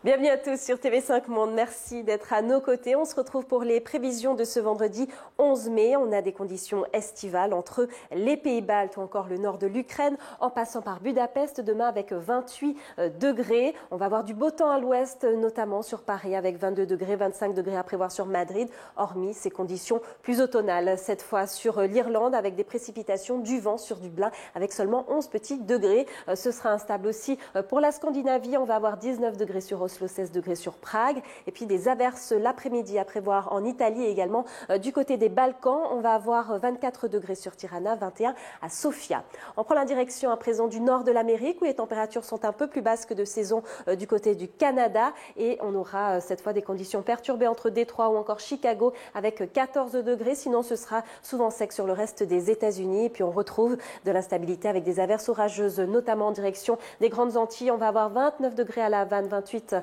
Bienvenue à tous sur TV5 Monde, merci d'être à nos côtés. On se retrouve pour les prévisions de ce vendredi 11 mai. On a des conditions estivales entre les Pays-Baltes ou encore le nord de l'Ukraine, en passant par Budapest, demain avec 28 degrés. On va avoir du beau temps à l'ouest, notamment sur Paris avec 22 degrés, 25 degrés à prévoir sur Madrid, hormis ces conditions plus automnales. Cette fois sur l'Irlande avec des précipitations, du vent sur Dublin avec seulement 11 petits degrés. Ce sera instable aussi pour la Scandinavie. On va avoir 19 degrés sur Oslo, 16 degrés sur Prague, et puis des averses l'après-midi à prévoir en Italie et également du côté des Balkans. On va avoir 24 degrés sur Tirana, 21 à Sofia. On prend la direction à présent du nord de l'Amérique où les températures sont un peu plus basses que de saison du côté du Canada, et on aura cette fois des conditions perturbées entre Détroit ou encore Chicago avec 14 degrés. Sinon ce sera souvent sec sur le reste des États-Unis, et puis on retrouve de l'instabilité avec des averses orageuses notamment en direction des Grandes Antilles. On va avoir 29 degrés à La Havane, 28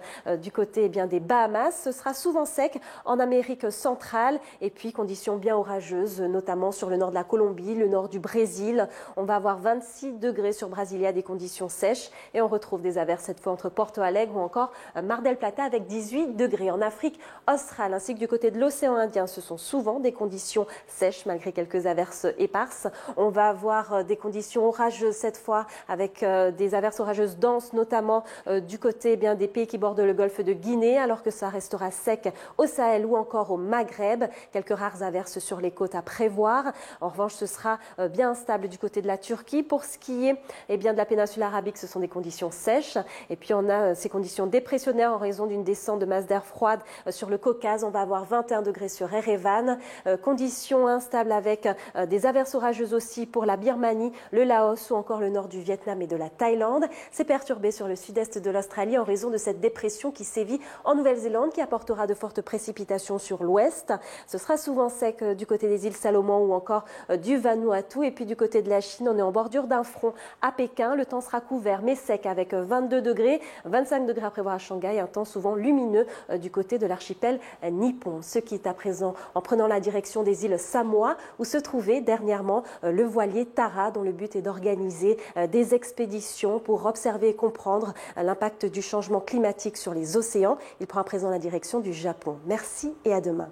du côté des Bahamas. Ce sera souvent sec en Amérique centrale, et puis conditions bien orageuses notamment sur le nord de la Colombie, le nord du Brésil. On va avoir 26 degrés sur Brasilia, des conditions sèches, et on retrouve des averses cette fois entre Porto Alegre ou encore Mar del Plata avec 18 degrés. En Afrique australe ainsi que du côté de l'océan Indien, ce sont souvent des conditions sèches malgré quelques averses éparses. On va avoir des conditions orageuses cette fois avec des averses orageuses denses notamment du côté des pays qui bordent le golfe de Guinée, alors que ça restera sec au Sahel ou encore au Maghreb. Quelques rares averses sur les côtes à prévoir. En revanche, ce sera bien instable du côté de la Turquie. Pour ce qui est de la péninsule arabique, ce sont des conditions sèches. Et puis on a ces conditions dépressionnaires en raison d'une descente de masse d'air froide sur le Caucase. On va avoir 21 degrés sur Erevan. Conditions instables avec des averses orageuses aussi pour la Birmanie, le Laos ou encore le nord du Vietnam et de la Thaïlande. C'est perturbé sur le sud-est de l'Australie en raison de cette dépression qui sévit en Nouvelle-Zélande, qui apportera de fortes précipitations sur l'ouest. Ce sera souvent sec du côté des îles Salomon ou encore du Vanuatu. Et puis du côté de la Chine, on est en bordure d'un front à Pékin. Le temps sera couvert mais sec avec 22 degrés, 25 degrés à prévoir à Shanghai. Un temps souvent lumineux du côté de l'archipel nippon. Ce qui est à présent en prenant la direction des îles Samoa, où se trouvait dernièrement le voilier Tara, dont le but est d'organiser des expéditions pour observer et comprendre l'impact du changement climatique sur les océans. Il prend à présent la direction du Japon. Merci et à demain.